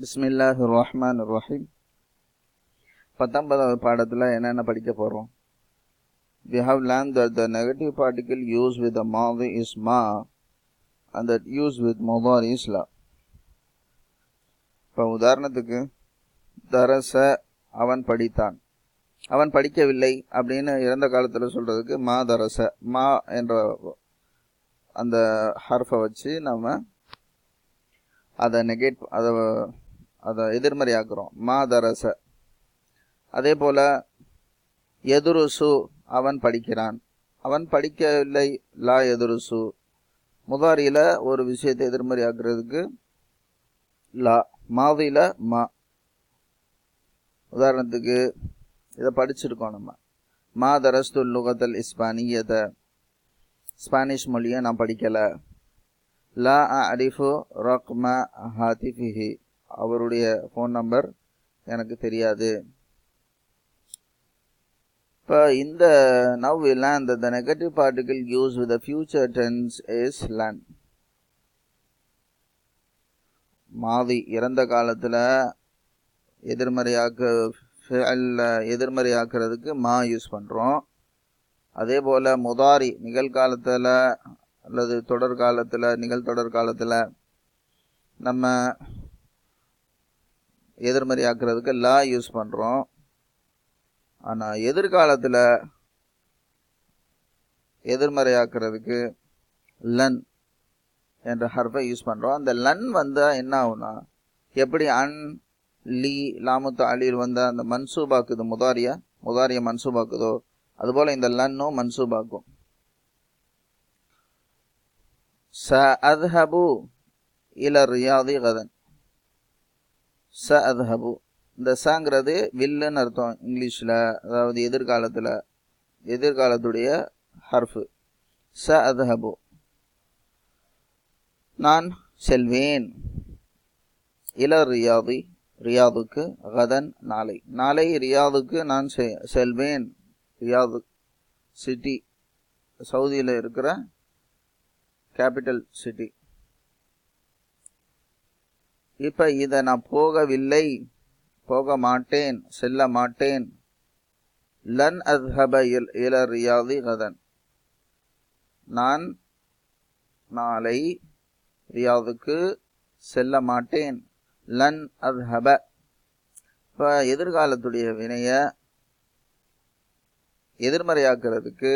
பிஸ்மில்லாஹிர் ரஹ்மானிர் ரஹீம். 19வது பாடத்தில் என்னென்ன படிக்க போகிறோம்? We have learned that the negative particle used with the madi is ma and that used with mudari is la. இப்போ உதாரணத்துக்கு தரச அவன் படித்தான், அவன் படிக்கவில்லை அப்படின்னு இறந்த காலத்தில் சொல்கிறதுக்கு மா தரச, மா என்ற அந்த ஹர்ஃபை வச்சு நம்ம அதை நெகேட் அதை எதிர்மறையாக்குறோம், மா தரச. அதே போல் எதுருசு அவன் படிக்கிறான், அவன் படிக்கவில்லை, லா எதுருசு. முதாரியில் ஒரு விஷயத்தை எதிர்மறையாக்குறதுக்கு லா, மாதியில் மா. உதாரணத்துக்கு இதை படிச்சிருக்கோம் நம்ம, மா தரஸ்துல் லுகத்தல் இஸ்பானியத்தை, ஸ்பானிஷ் மொழியை நான் படிக்கலை. லா அரிஃபு ரக்ம ஹாத்திஃபிஹி, அவருடைய ஃபோன் நம்பர் எனக்கு தெரியாது. இப்போ இந்த now we learn that the negative particle used with the future tense is lan. மாதி இறந்த காலத்தில் எதிர்மறையாக்குறதுக்கு மா யூஸ் பண்ணுறோம். அதே போல் முதாரி நிகழ்காலத்தில் அல்லது தொடர்காலத்தில், நிகழ்தொடர் காலத்தில் நம்ம எதிர்மறையாக்குறதுக்கு லா யூஸ் பண்ணுறோம். ஆனால் எதிர்காலத்தில் எதிர்மறையாக்குறதுக்கு லன் என்ற ஹர்ஃபை யூஸ் பண்ணுறோம். அந்த லன் வந்தால் என்ன ஆகுனா, எப்படி அன் லீ லாமுத்து அலில் வந்தால் அந்த மன்சூபாக்குது, முதாரிய மன்சூபாக்குதோ அதுபோல் இந்த லன்னும் மன்சூபாக்கும். சஅத்ஹபு இல ரியாதி கதன், சஅத்ஹபு, இந்த சங்கிறது வில்லுன்னு அர்த்தம் இங்கிலீஷில், அதாவது எதிர்காலத்துடைய ஹர்ஃபு. சஅத்ஹபு, நான் செல்வேன். இல ரியாதி, ரியாதுக்கு, கதன் நாளை, நாளை ரியாதுக்கு நான் செல்வேன். ரியாது சிட்டி, சவுதியில் இருக்கிற கேபிட்டல் சிட்டி. இப்போ இதை நான் போகவில்லை, போக மாட்டேன், செல்ல மாட்டேன். லன் அத்ஹப இல ரியாதி கதன், நான் நாளை ரியாதுக்கு செல்ல மாட்டேன். லன் அத்ஹப. இப்போ எதிர்காலத்துடைய வினைய எதிர்மறையாக்குறதுக்கு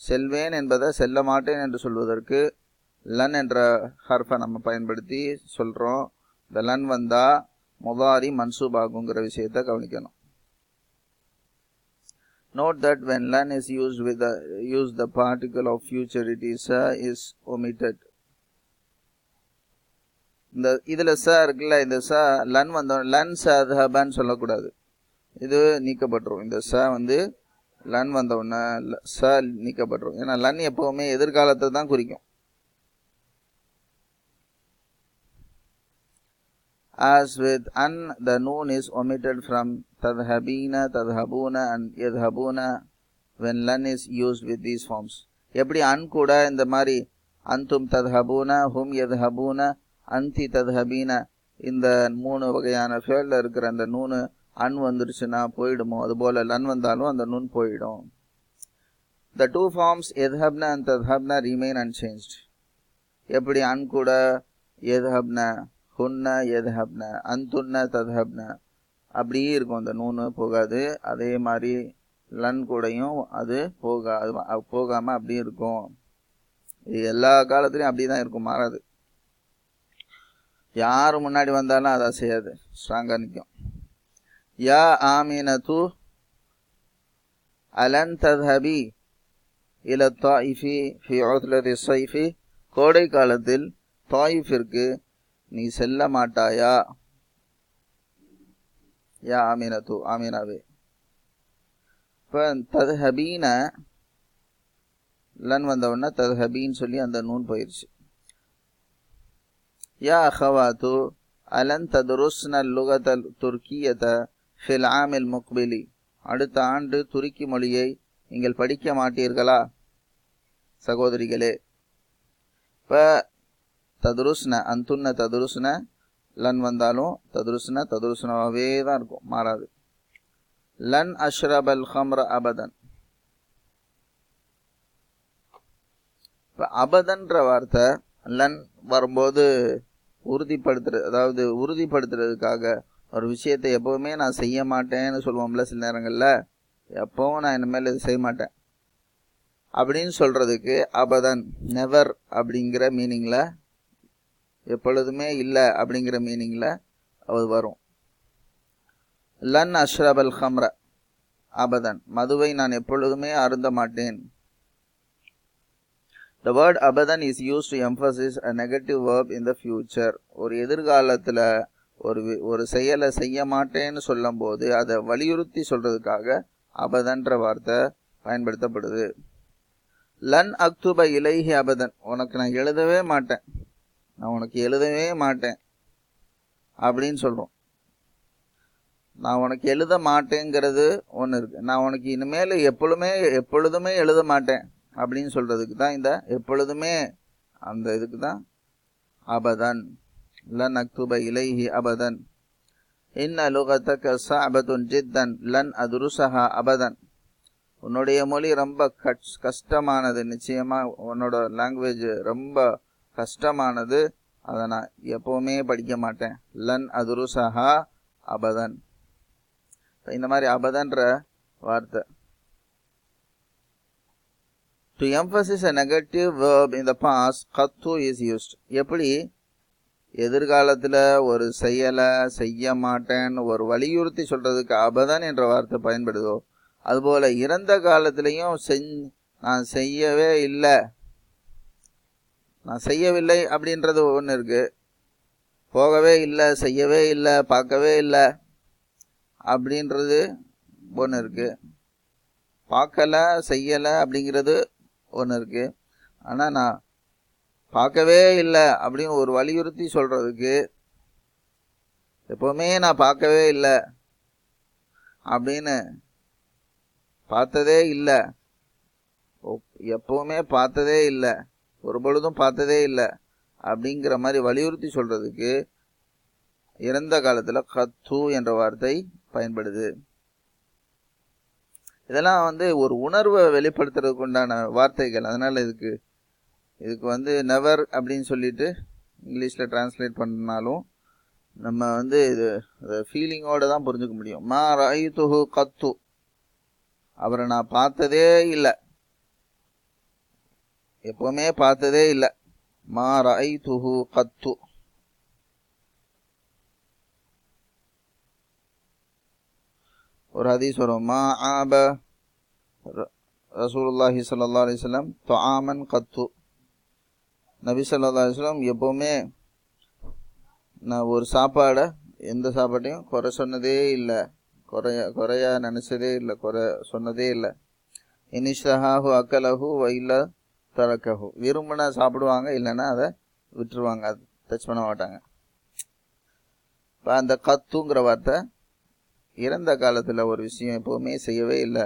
செல்வேன் என்பதை செல்ல மாட்டேன் என்று சொல்வதற்கு லன் என்ற ஹர்ஃபை நம்ம பயன்படுத்தி சொல்கிறோம். இந்த லன் வந்தால் முதாரி மன்சூபாகுங்கிற விஷயத்தை கவனிக்கணும். Note that when lan is used with the particle of futurity, sa is omitted. இந்த இதில் ச இருக்குல்ல, இந்த ச லன் வந்தோம், லன் ச அத்ஹபன்னு சொல்லக்கூடாது, இது நீக்கப்பட்டுரும். இந்த ச லன் வந்தவுடனே ச நீக்கப்பட்டுரும். ஏன்னா லன் எப்போவுமே எதிர்காலத்தை தான் குறிக்கும். As with an, the noon is omitted from tadhabina, tadhabuna and yadhabuna when lan is used with these forms. எப்படி அன் கூட இந்த மாதிரி அந்தும் தத்ஹபூன, ஹும் யத்ஹபூன, அந்தி தத்ஹபீன, இந்த 3 வகையான ஃபேலில் இருக்கிற அந்த நூனு அன் வந்துருச்சுன்னா போயிடுமோ, அதுபோல் லன் வந்தாலும் அந்த நூன் போயிடும். The two forms yadhabna and tadhabna remain unchanged. எப்படி அன் கூட யத்ஹப்ன, ஹுன்ன யத்ஹப்ன, அந்துன்ன தத்ஹப்ன அப்படியே இருக்கும், அந்த நூனு போகாது. அதே மாதிரி லன் கூடையும் அது போகாமல் அப்படியே இருக்கும். இது எல்லா காலத்துலையும் அப்படி தான் இருக்கும், மாறாது. யார் முன்னாடி வந்தாலும் அதை செய்யாது, ஸ்ட்ராங்காக நிற்கும். யா ஆமினது அலன் தத்ஹபி இல தாயிஃபி ஃபி உத்லதி ஸைஃபி, கோடை காலத்தில் தாயிஃபிற்கு நீ செல்ல மாட்டாயா. யா ஆமினது, ஆமினாவே. இப்போ தத்ஹபீன லன் வந்தவுடனே தத்ஹபீன்னு சொல்லி அந்த நூன் போயிடுச்சு. யா அஹவாத்து அலன் ததுருஸ்ன லுகத்தல் துர்க்கியத்தை ஃபில் ஆமில் முக்பிலி, அடுத்த ஆண்டு துருக்கி மொழியை நீங்கள் படிக்க மாட்டீர்களா சகோதரிகளே. இப்போ ததுருஸ்ன, அந்துன்ன ததுருஸ்ன, லன் வந்தாலும் ததுருசுனாவே தான் இருக்கும், மாறாது. லன் அஷ்ரபல் ஹம்ர அபதன். இப்போ அபதன்ற வார்த்தை லன் வரும்போது உறுதிப்படுத்துறது, அதாவது உறுதிப்படுத்துறதுக்காக ஒரு விஷயத்தை எப்போவுமே நான் செய்ய மாட்டேன்னு சொல்லுவோம்ல சில நேரங்களில், எப்போவும் நான் இனிமேல் இது செய்ய மாட்டேன் அப்படின்னு சொல்கிறதுக்கு அபதன், நெவர் அப்படிங்கிற மீனிங்கில், எப்பொழுதுமே இல்லை அப்படிங்கிற மீனிங்கில் அது வரும். லன் அஷ்ரபல் ஹம்ர அபதன், மதுவை நான் எப்பொழுதுமே அருந்த மாட்டேன். The word abadan is used to emphasize a negative verb in the future. ஒரு எதிர்காலத்தில் ஒரு செயலை செய்ய மாட்டேன்னு சொல்லும் போது அதை வலியுறுத்தி சொல்றதுக்காக அபதன்ற வார்த்தை பயன்படுத்தப்படுது. லன் அக்துப இலைஹி அபதன், உனக்கு நான் எழுதவே மாட்டேன், நான் உனக்கு எழுதவே மாட்டேன் அப்படின்னு சொல்றோம். நான் உனக்கு எழுத மாட்டேங்கிறது ஒன்று இருக்கு. நான் உனக்கு இனிமேல் எப்பொழுதுமே எழுத மாட்டேன் அப்படின்னு சொல்றதுக்கு தான் இந்த எப்பொழுதுமே, அந்த இதுக்கு தான் அபதன். லன் அக்துப இலைஹி அபதன். இன்ன லுகத்தக ஸஅபத்துன் ஜித்தன் லன் அதுருஸஹா அபதன். உன்னுடைய மொழி ரொம்ப கஷ்டமானது, நிச்சயமா உன்னோட லாங்குவேஜ் ரொம்ப கஷ்டமானது, அதை நான் எப்பவுமே படிக்க மாட்டேன். லன் அதுருஸஹா அபதன். இந்த மாதிரி அபதன்ற வார்த்தை to emphasize a negative verb in the past, qattu is used. எப்படி எதிர்காலத்தில் ஒரு செயலை செய்ய மாட்டேன்னு ஒரு வலியுறுத்தி சொல்றதுக்கு அபதன் என்ற வார்த்தை பயன்படுதோ, அதுபோல இறந்த காலத்திலையும் நான் செய்யவில்லை அப்படின்றது ஒன்று இருக்கு. போகவே இல்லை, செய்யவே இல்லை, பார்க்கவே இல்லை அப்படின்றது ஒன்று இருக்கு. பார்க்கலை செய்யலை அப்படிங்கிறது ஒன்று இருக்கு. ஆனால் நான் பார்க்கவே இல்லை அப்படின்னு ஒரு வலியுறுத்தி சொல்றதுக்கு, எப்பவுமே நான் பார்க்கவே இல்லை அப்படின்னு, பார்த்ததே இல்லை, எப்பவுமே பார்த்ததே இல்லை, ஒரு பொழுதும் பார்த்ததே இல்லை அப்படிங்கிற மாதிரி வலியுறுத்தி சொல்றதுக்கு இறந்த காலத்தில் கத்து என்ற வார்த்தை பயன்படுது. இதெல்லாம் ஒரு உணர்வை வெளிப்படுத்துறதுக்கு உண்டான வார்த்தைகள். அதனால இதுக்கு நெவர் அப்படின்னு சொல்லிட்டு இங்கிலீஷில் டிரான்ஸ்லேட் பண்ணாலும் நம்ம இது ஃபீலிங்கோட தான் புரிஞ்சுக்க முடியும். மா ரஅய்துஹு கத்து, அவரை நான் பார்த்ததே இல்லை, எப்பவுமே பார்த்ததே இல்லை. மா ரஅய்துஹு கத்து. ஒரு ஹதீஸ் வரும், மா ஆப ரசூலுல்லாஹி ஸல்லல்லாஹு அலைஹி வஸல்லம் துஆமன் கத்து. நபி ஸல்லல்லாஹு அலைஹி வஸல்லம் எப்பவுமே நான் ஒரு சாப்பாடை, எந்த சாப்பாட்டையும் குறை சொன்னதே இல்லை, குறையா நினைச்சதே இல்லை, குறை சொன்னதே இல்லை. இனிஷ்தஹாஹு அக்கலஹு வைல்ல தரக்கஹு, விரும்பினா சாப்பிடுவாங்க, இல்லைன்னா அதை விட்டுருவாங்க, அது டச் பண்ண மாட்டாங்க. இப்போ அந்த கத்துங்கிற வார்த்தை இறந்த காலத்தில் ஒரு விஷயம் எப்போவுமே செய்யவே இல்லை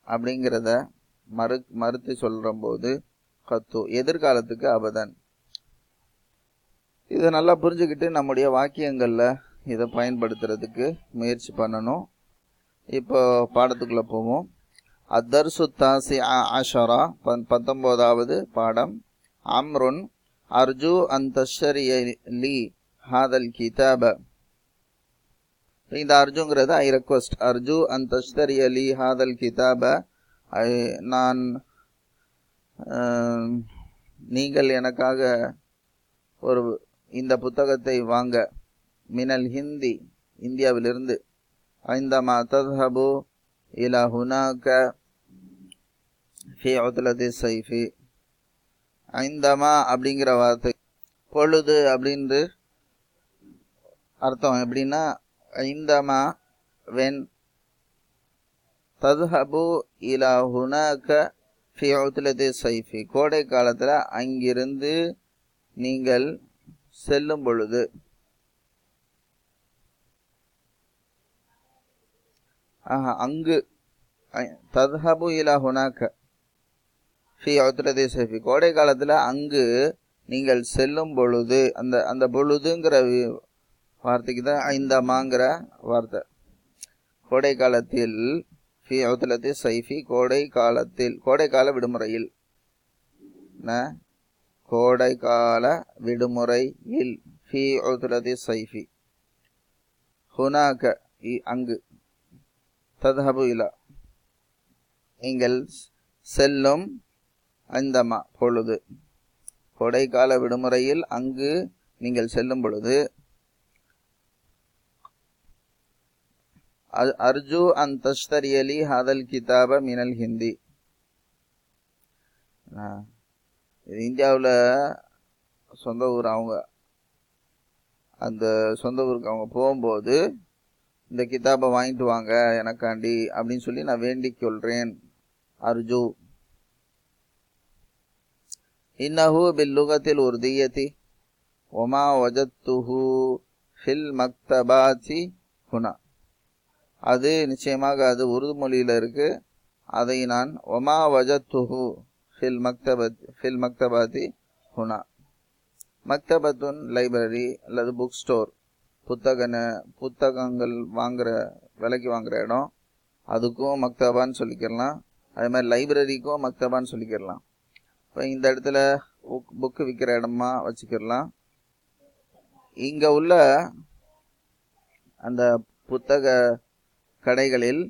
அப்படிங்கிறத மறுத்து சொல்கிற போது கத்து. எதிர்காலத்துக்கு அபதன். இதை நல்லா புரிஞ்சுக்கிட்டு நம்முடைய வாக்கியங்களில் இதை பயன்படுத்துறதுக்கு முயற்சி பண்ணணும். இப்போ பாடத்துக்குள்ளே போவோம். அத்தர்சு தாசி ஆஷரா, 19வது பாடம். அம்ருன் அர்ஜு அன் தஷ்ஷரிய லி ஹாதல் கிதாப. இந்த அர்ஜுங்கிறது ஐ ரெக்வஸ்ட். அர்ஜு அன் தஷ்தரிய லி ஹாதல் கிதாப, நான் நீங்கள் எனக்காக இந்த புத்தகத்தை வாங்க. மினல் ஹிந்தி, இந்தியாவிலிருந்து. ஐந்தமா தத்ஹபு இலா ஹுனாக ஃபி உத்லதி ஸைஃபி. ஐந்தமா அப்படிங்கிற வார்த்தை பொழுது அப்படின்று அர்த்தம். எப்படின்னா, ஐந்தமா வென், தத்ஹபு இலா ஹுனாக ஃபி உத்லதி ஸைஃபி, கோடை காலத்தில் அங்கிருந்து நீங்கள் செல்லும் பொழுது. அங்கு தத்ஹபு இலா ஹுனாக ஃபி உத்லதி ஸைஃபி, கோடை காலத்தில் அங்கு நீங்கள் செல்லும் பொழுது, அந்த அந்த பொழுதுங்கிற வார்த்தைக்கு தான் ஐந்தமாங்கிற வார்த்தை. கோடை காலத்தில், ஃபி உத்லத்தி சைஃபி, கோடை காலத்தில், கோடைக்கால விடுமுறையில், கோடைக்கால விடுமுறையில், ஃபி உத்லத்தி சைஃபி, ஹுனாக அங்கு, தத்ஹபு இலா நீங்கள் செல்லும், ஐந்தமா பொழுது, கோடைக்கால விடுமுறையில் அங்கு நீங்கள் செல்லும் பொழுது, அர்ஜு அன் தஷ்தரியலி ஹாதல் கிதாப மினல் ஹிந்தி. இது இந்தியாவில் சொந்த ஊர். அவங்க அந்த சொந்த ஊருக்கு அவங்க போகும்போது இந்த கிதாபை வாங்கிட்டு வாங்க எனக்காண்டி அப்படின்னு சொல்லி நான் வேண்டிக் கொள்றேன். அர்ஜு. இன்னஹு பில் லுகத்தில் உர்தியதி வமா வஜத்துஹு ஃபில் மக்தபாதி ஹுனா. அது நிச்சயமாக அது உருது மொழியில் இருக்கு. அதை நான் ஒமா வஜத்துஹு ஃபில் மக்தபாதி ஹுனா. மக்தபத்துன் லைப்ரரி அல்லது புக் ஸ்டோர், புத்தகங்கள் வாங்குற, விலைக்கு வாங்குற இடம், அதுக்கும் மக்தபான்னு சொல்லிக்கிறலாம். அதே மாதிரி லைப்ரரிக்கும் மக்தபான்னு சொல்லிக்கிறலாம். இப்போ இந்த இடத்துல புக்கு விற்கிற இடமா வச்சுக்கிடலாம். இங்கே உள்ள அந்த புத்தக கடைகளில்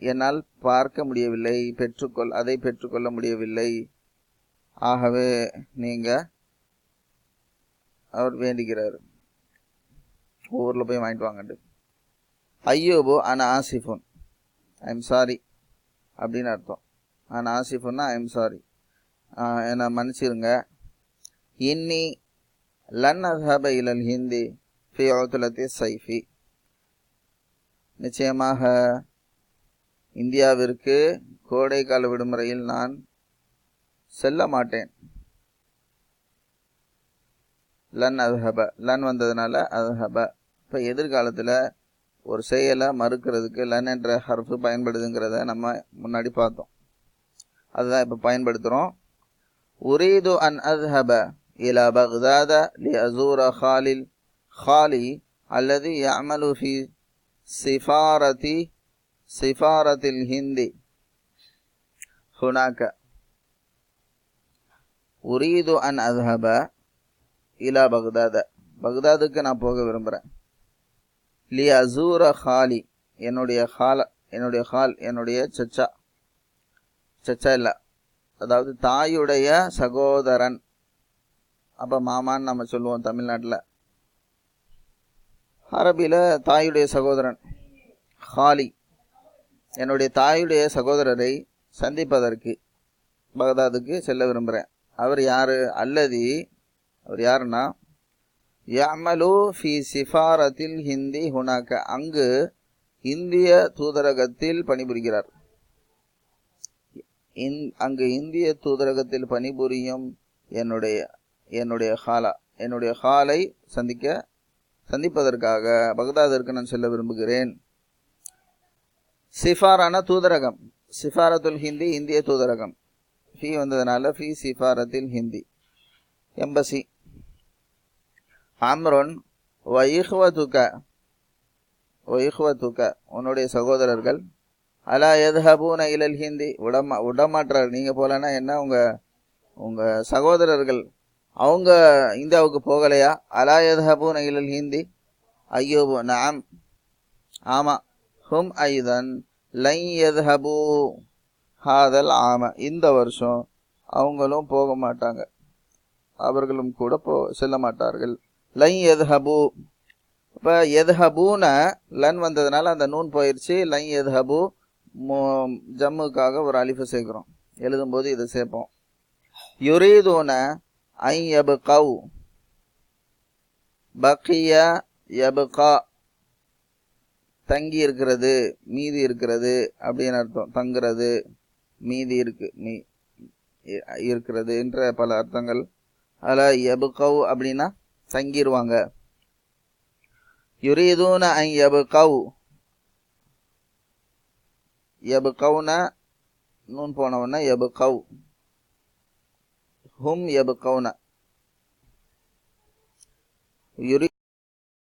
என்னால் பார்க்க முடியவில்லை, அதை பெற்றுக்கொள்ள முடியவில்லை. ஆகவே நீங்கள், அவர் வேண்டிக்கிறார், ஊரில் போய் வாங்கிட்டு வாங்கட்டு. ஐயோபோ அன் ஆசிஃபுன், ஐ எம் சாரி அப்படின்னு அர்த்தம். அன் ஆசிஃபுன்னா ஐ எம் சாரி, என்னை மன்னிச்சிருங்க. இன்னி லன் அஸ்ஹப இலல் ஹிந்தி ஃபி உத்லத்தி சைஃபி. நிச்சயமாக இந்தியாவிற்கு கோடைக்கால விடுமுறையில் நான் செல்ல மாட்டேன். லன் அஸ்ஹப, லன் வந்ததுனால அஸ்ஹப. இப்போ எதிர்காலத்தில் ஒரு செயலை மறுக்கிறதுக்கு லன் என்ற ஹர்ஃபு பயன்படுதுங்கிறத நம்ம முன்னாடி பார்த்தோம். அதுதான் இப்போ பயன்படுத்துகிறோம். உரீது அன் அஸ்ஹப இலா பக்தாத லி அசூர ஹாலி அல்லது யஅமலு ஃபி சிஃபாரத்தில் ஹிந்தி ஹுனாக. உரீது அன் அஸ்ஹப இலா பக்தாத, பக்தாதுக்கு நான் போக விரும்புகிறேன். லி அசூர ஹாலி, என்னுடைய சச்சா இல்லை, அதாவது தாயுடைய சகோதரன். அப்போ மாமான்னு நம்ம சொல்லுவோம் தமிழ்நாட்டில். அரபியில் தாயுடைய சகோதரன் ஹாலி, என்னுடைய தாயுடைய சகோதரரை சந்திப்பதற்கு பகதாதுக்கு செல்ல விரும்புகிறேன். அவர் யார்? அல்லதி, அவர் யாருன்னா யஅமலு ஃபி சிஃபாரத்தில் ஹிந்தி ஹுனாக, அங்கு இந்திய தூதரகத்தில் பணிபுரிகிறார். அங்கு இந்திய தூதரகத்தில் பணிபுரியும் என்னுடைய ஹாலை சந்திப்பதற்காக பக்தாதிற்கு நான் செல்ல விரும்புகிறேன். சிஃபாரான தூதரகம், சிஃபாரத்துல் ஹிந்தி இந்திய தூதரகம், ஃபீ வந்ததுனால ஃபீ சிஃபாரத்தில் ஹிந்தி எம்பசி. அம்ருன் வயிஹ்வதுக, உன்னுடைய சகோதரர்கள், அலா யத்ஹபூன இலல் ஹிந்தி, விடமாற்றார். நீங்கள் போலன்னா என்ன, உங்கள் சகோதரர்கள் அவங்க இந்தியாவுக்கு போகலையா? அலா யத்ஹபூன இலல் ஹிந்தி. ஐயோபு நஅம், ஆமாம். ஹும் ஐதன் லை யத்ஹபூ ஹாதல் ஆம, இந்த வருஷம் அவங்களும் போக மாட்டாங்க, அவர்களும் கூட செல்ல மாட்டார்கள். லை யத்ஹபூ. இப்போ எத்ஹபூன லன் வந்ததுனால அந்த நூன் போயிடுச்சு. லை யத்ஹபூ ஜம்முக்காக ஒரு அலிஃபு சேர்க்குறோம், எழுதும்போது இதை சேர்ப்போம். யுரீதுன ஐ யப்கவ், பக்கிய யப்கா, தங்கி இருக்கிறது, மீதி இருக்கிறது அப்படின்னு அர்த்தம். தங்குறது, மீதி இருக்கிறது என்ற பல அர்த்தங்கள். அதில் யப்கவ் அப்படின்னா தங்கிடுவாங்க. யுரீதுன ஐ யப்கவ், யப்கவ்ன நூன் போனவன யப்கவ், ஹும் யப்கவ்ன Yuri